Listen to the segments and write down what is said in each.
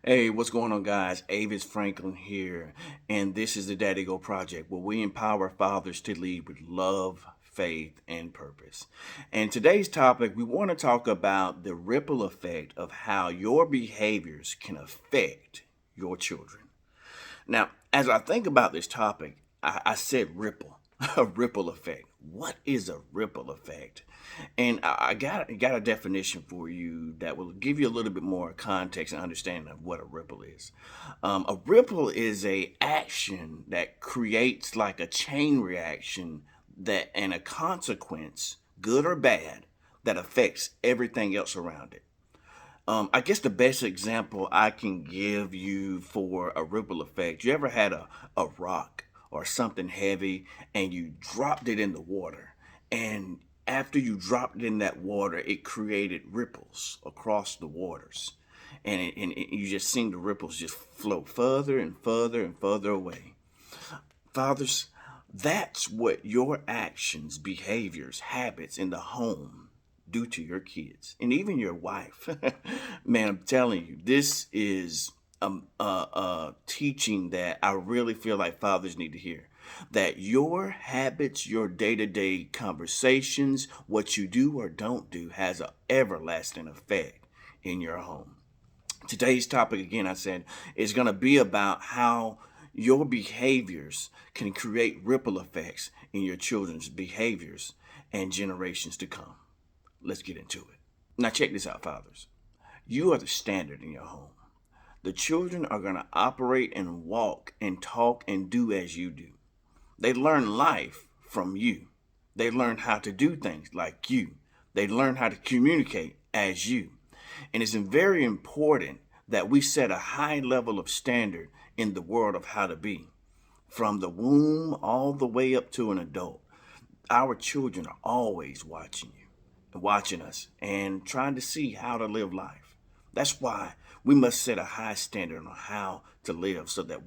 Hey, what's going on, guys? Avis Franklin here, and this is the Daddy Go Project, where we empower fathers to lead with love, faith, and purpose. And today's topic, we want to talk about the ripple effect of how your behaviors can affect your children. Now, as I think about this topic, I said ripple, a ripple effect. What is a ripple effect? And I got a definition for you that will give you a little bit more context and understanding of what a ripple is. A ripple is a action that creates like a chain reaction that and a consequence, good or bad, that affects everything else around it. I guess the best example I can give you for a ripple effect, you ever had a rock or something heavy and you dropped it in the water, and after you dropped it in that water, it created ripples across the waters. You just seen the ripples just flow further and further and further away. Fathers, that's what your actions, behaviors, habits in the home do to your kids and even your wife. Man, I'm telling you, this is a teaching that I really feel like fathers need to hear. That your habits, your day to day conversations, what you do or don't do has an everlasting effect in your home. Today's topic, again, I said, is going to be about how your behaviors can create ripple effects in your children's behaviors and generations to come. Let's get into it. Now, check this out, fathers. You are the standard in your home. The children are going to operate and walk and talk and do as you do. They learn life from you. They learn how to do things like you. They learn how to communicate as you. And it's very important that we set a high level of standard in the world of how to be. From the womb all the way up to an adult, our children are always watching you and watching us and trying to see how to live life. That's why we must set a high standard on how to live so that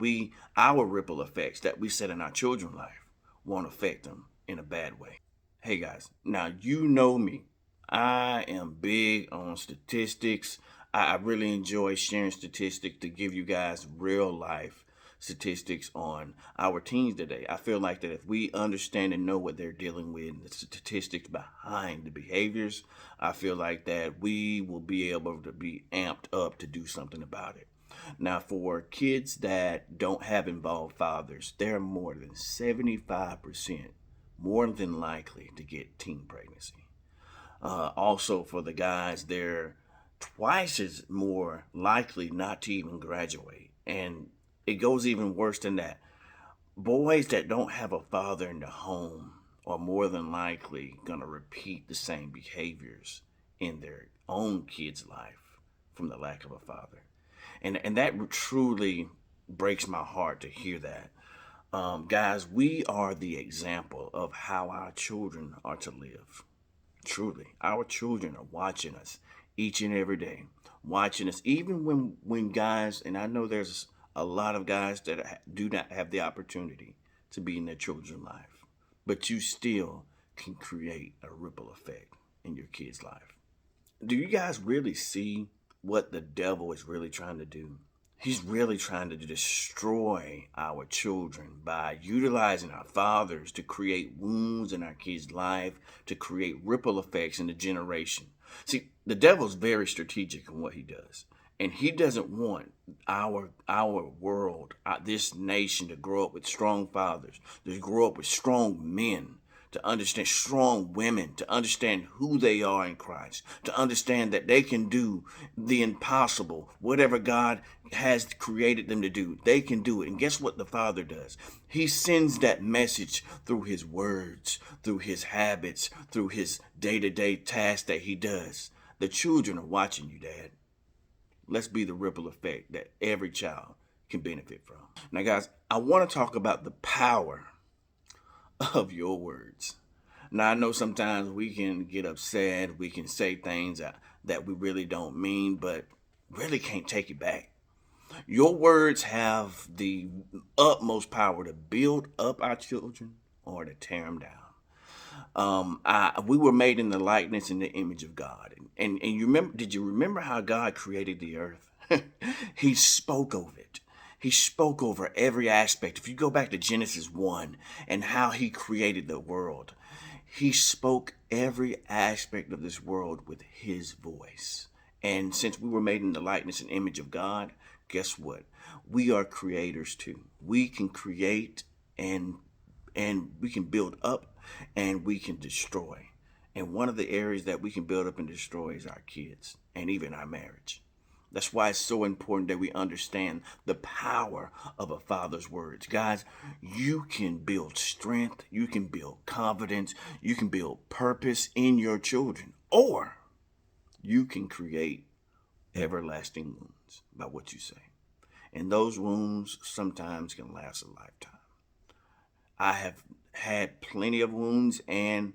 our ripple effects that we set in our children's life won't affect them in a bad way. Hey guys, now you know me. I am big on statistics. I really enjoy sharing statistics to give you guys real life statistics on our teens today. I feel like that if we understand and know what they're dealing with, the statistics behind the behaviors, I feel like that we will be able to be amped up to do something about it. Now, for kids that don't have involved fathers, they're more than 75% more than likely to get teen pregnancy. Also, for the guys, they're twice as more likely not to even graduate. And it goes even worse than that. Boys that don't have a father in the home are more than likely going to repeat the same behaviors in their own kid's life from the lack of a father. And that truly breaks my heart to hear that. Guys, we are the example of how our children are to live. Truly, our children are watching us each and every day, watching us even when guys, and I know there's a lot of guys that do not have the opportunity to be in their children's life, but you still can create a ripple effect in your kid's life. Do you guys really see what the devil is really trying to do? He's really trying to destroy our children by utilizing our fathers to create wounds in our kids' life, to create ripple effects in the generation. See, the devil's very strategic in what he does. And he doesn't want our world, this nation, to grow up with strong fathers, to grow up with strong men, to understand strong women, to understand who they are in Christ, to understand that they can do the impossible, whatever God has created them to do, they can do it. And guess what the Father does? He sends that message through his words, through his habits, through his day-to-day tasks that he does. The children are watching you, Dad. Let's be the ripple effect that every child can benefit from. Now, guys, I want to talk about the power of your words. Now, I know sometimes we can get upset, we can say things that we really don't mean, but really can't take it back. Your words have the utmost power to build up our children or to tear them down. We were made in the likeness and the image of God, and you remember? Did you remember how God created the earth? He spoke over it. He spoke over every aspect. If you go back to Genesis 1 and how he created the world, he spoke every aspect of this world with his voice. And since we were made in the likeness and image of God, guess what? We are creators too. We can create and we can build up and we can destroy. And one of the areas that we can build up and destroy is our kids and even our marriage. That's why it's so important that we understand the power of a father's words. Guys, you can build strength, you can build confidence, you can build purpose in your children, or you can create everlasting wounds by what you say. And those wounds sometimes can last a lifetime. I have had plenty of wounds, and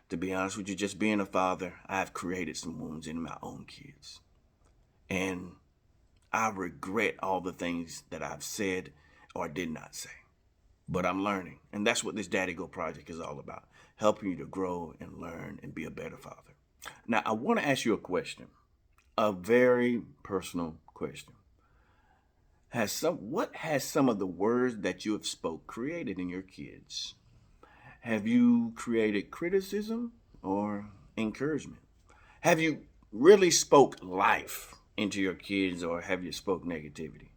to be honest with you, just being a father, I've created some wounds in my own kids. And I regret all the things that I've said or did not say. But I'm learning. And that's what this Daddy Go project is all about. Helping you to grow and learn and be a better father. Now, I want to ask you a question. A very personal question. What has some of the words that you have spoke created in your kids? Have you created criticism or encouragement? Have you really spoke life into your kids, or have you spoke negativity?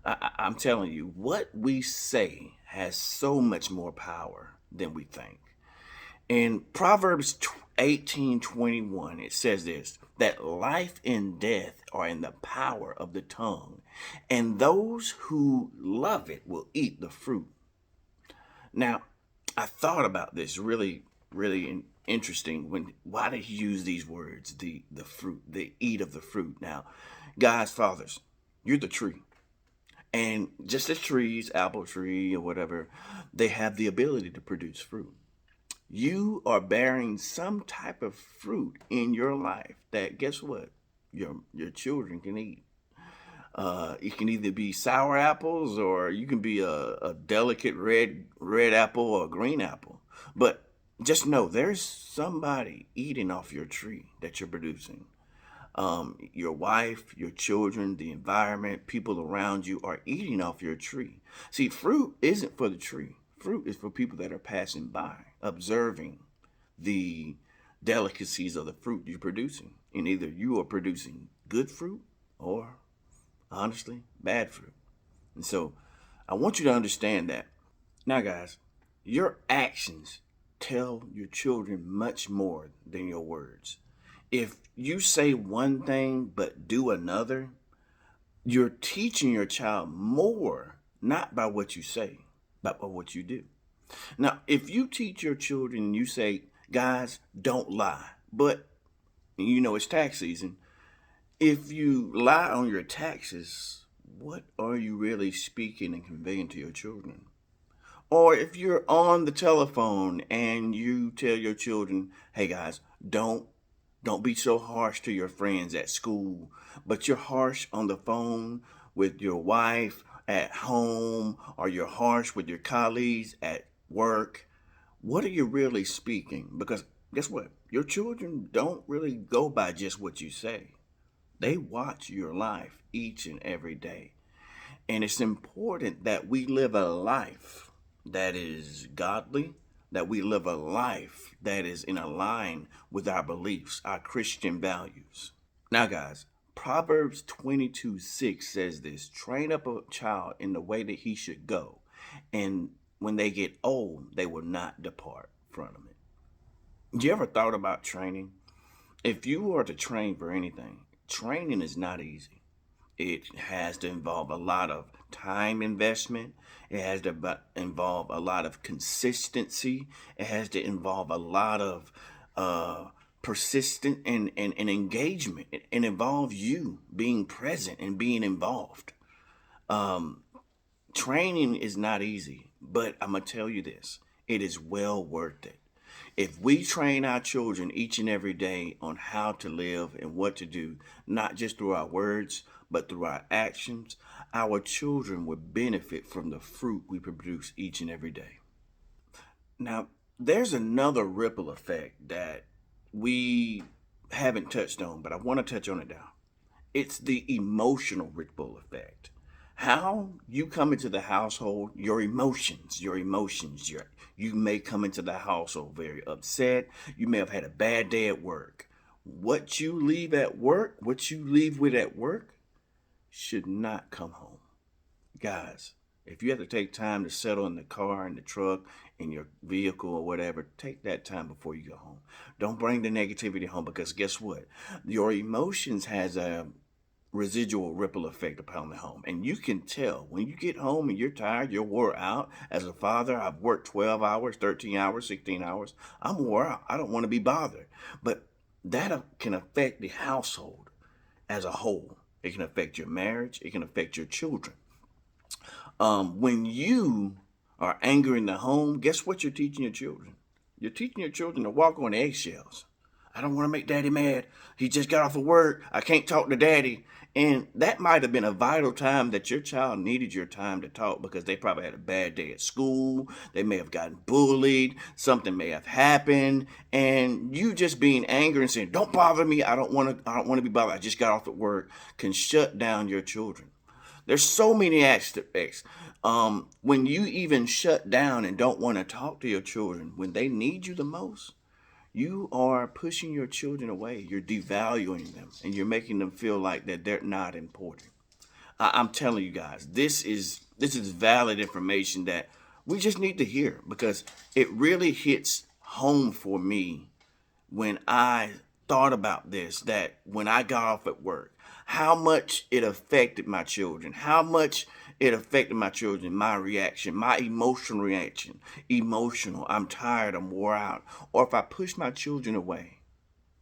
I'm telling you, what we say has so much more power than we think. In Proverbs 18:21, it says this, that life and death are in the power of the tongue, and those who love it will eat the fruit. Now, I thought about this really interesting. Why did he use these words? The fruit, the eat of the fruit. Now, guys, fathers, you're the tree. And just as trees, apple tree or whatever, they have the ability to produce fruit. You are bearing some type of fruit in your life that, guess what? Your children can eat. It can either be sour apples, or you can be a delicate red apple or green apple. But just know there's somebody eating off your tree that you're producing. Your wife, your children, the environment, people around you are eating off your tree. See, fruit isn't for the tree. Fruit is for people that are passing by, observing the delicacies of the fruit you're producing. And either you are producing good fruit or, honestly, bad fruit. And so I want you to understand that. Now, guys, your actions tell your children much more than your words. If you say one thing but do another, you're teaching your child more, not by what you say, but by what you do. Now, if you teach your children, you say, guys, don't lie, but you know it's tax season. If you lie on your taxes, what are you really speaking and conveying to your children? Or if you're on the telephone and you tell your children, hey guys, don't be so harsh to your friends at school, but you're harsh on the phone with your wife at home, or you're harsh with your colleagues at work. What are you really speaking? Because guess what? Your children don't really go by just what you say. They watch your life each and every day. And it's important that we live a life that is godly, that we live a life that is in line with our beliefs, our Christian values. Now, guys, Proverbs 22:6 says this, train up a child in the way that he should go, and when they get old, they will not depart from it. You ever thought about training? If you are to train for anything, training is not easy. It has to involve a lot of time investment. It has to involve a lot of consistency. It has to involve a lot of persistent and engagement. It involves you being present and being involved. Training is not easy, but I'm going to tell you this. It is well worth it. If we train our children each and every day on how to live and what to do, not just through our words, but through our actions, our children will benefit from the fruit we produce each and every day. Now, there's another ripple effect that we haven't touched on, but I want to touch on it now. It's the emotional ripple effect. How you come into the household, you may come into the household very upset. You may have had a bad day at work. What you leave at work, what you leave with at work, should not come home. Guys, if you have to take time to settle in the car, in the truck, in your vehicle or whatever, take that time before you go home. Don't bring the negativity home, because guess what? Your emotions has a residual ripple effect upon the home. And you can tell when you get home and you're tired, you're wore out. As a father, I've worked 12 hours, 13 hours, 16 hours. I'm wore out. I don't want to be bothered. But that can affect the household as a whole. It can affect your marriage. It can affect your children. When you are angering the home, guess what you're teaching your children? You're teaching your children to walk on eggshells. I don't want to make daddy mad. He just got off of work. I can't talk to daddy. And that might have been a vital time that your child needed your time to talk, because they probably had a bad day at school. They may have gotten bullied. Something may have happened. And you just being angry and saying, don't bother me. I don't want to be bothered. I just got off at work, can shut down your children. There's so many aspects. When you even shut down and don't want to talk to your children when they need you the most, you are pushing your children away. You're devaluing them, and you're making them feel like that they're not important. I'm telling you guys, this is valid information that we just need to hear, because it really hits home for me when I thought about this, that when I got off at work, how much it affected my children, my reaction, my emotional reaction. Emotional, I'm tired, I'm wore out. Or if I push my children away,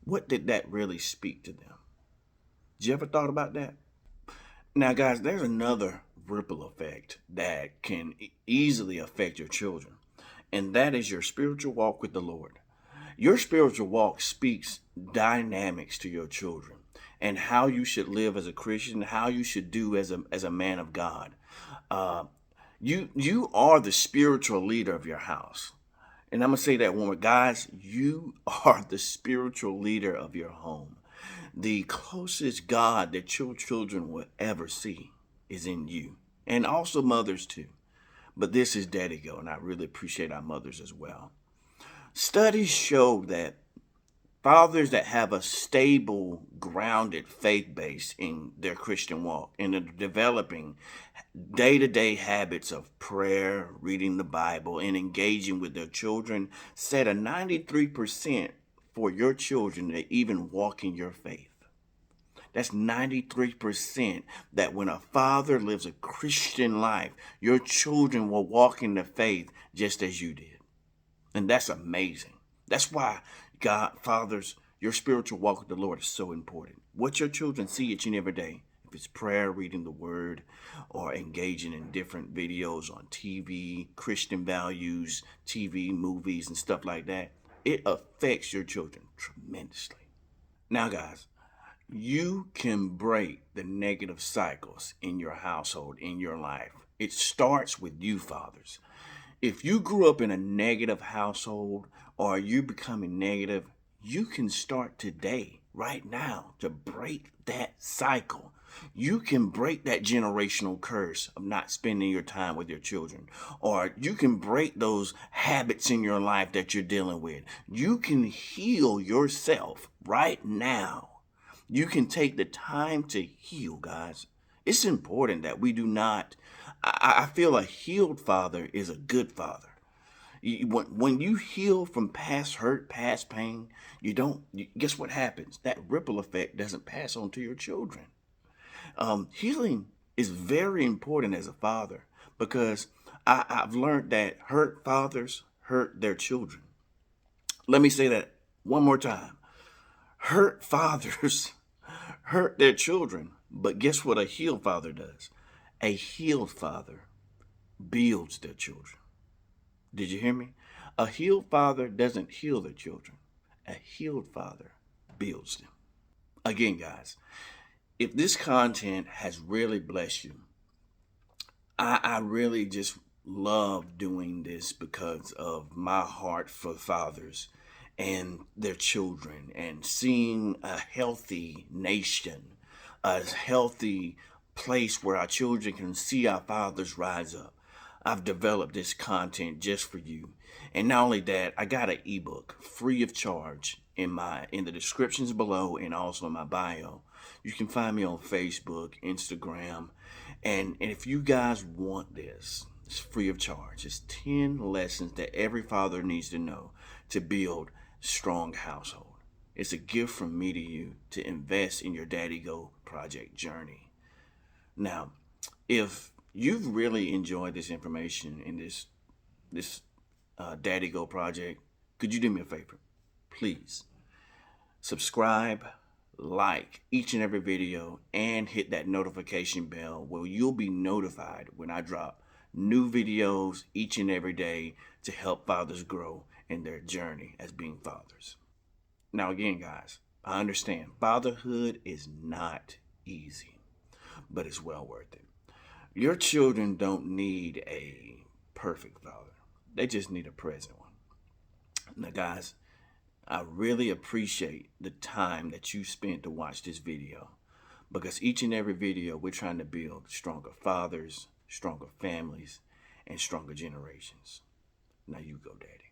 what did that really speak to them? Did you ever thought about that? Now, guys, there's another ripple effect that can easily affect your children, and that is your spiritual walk with the Lord. Your spiritual walk speaks dynamics to your children, and how you should live as a Christian, how you should do as a man of God. You are the spiritual leader of your house. And I'm going to say that one more. Guys, you are the spiritual leader of your home. The closest God that your children will ever see is in you. And also mothers too. But this is Daddy Go, and I really appreciate our mothers as well. Studies show that fathers that have a stable, grounded faith base in their Christian walk and are developing day-to-day habits of prayer, reading the Bible, and engaging with their children set a 93% for your children to even walk in your faith. That's 93% that when a father lives a Christian life, your children will walk in the faith just as you did. And that's amazing. That's why God, fathers, your spiritual walk with the Lord is so important. What your children see each and every day, if it's prayer, reading the word, or engaging in different videos on TV, Christian values, TV, movies, and stuff like that, it affects your children tremendously. Now, guys, you can break the negative cycles in your household, in your life. It starts with you, fathers. If you grew up in a negative household, or you becoming negative, you can start today, right now, to break that cycle. You can break that generational curse of not spending your time with your children. Or you can break those habits in your life that you're dealing with. You can heal yourself right now. You can take the time to heal, guys. It's important that we do not. I feel a healed father is a good father. When you heal from past hurt, past pain, guess what happens? That ripple effect doesn't pass on to your children. Healing is very important as a father, because I've learned that hurt fathers hurt their children. Let me say that one more time. Hurt fathers hurt their children, but guess what a healed father does? A healed father builds their children. Did you hear me? A healed father doesn't heal their children. A healed father builds them. Again, guys, if this content has really blessed you, I really just love doing this because of my heart for fathers and their children, and seeing a healthy nation a healthy place where our children can see our fathers rise up. I've developed this content just for you. And not only that, I got an ebook free of charge in the descriptions below and also in my bio. You can find me on Facebook, Instagram, and if you guys want this, it's free of charge. It's 10 lessons that every father needs to know to build strong household. It's a gift from me to you to invest in your Daddy Go project journey. Now, if you've really enjoyed this information in this Daddy Go project, could you do me a favor? Please subscribe, like each and every video, and hit that notification bell where you'll be notified when I drop new videos each and every day to help fathers grow in their journey as being fathers. Now, again, guys, I understand fatherhood is not easy, but it's well worth it. Your children don't need a perfect father. They just need a present one. Now, guys, I really appreciate the time that you spent to watch this video, because each and every video we're trying to build stronger fathers, stronger families, and stronger generations. Now you go, Daddy.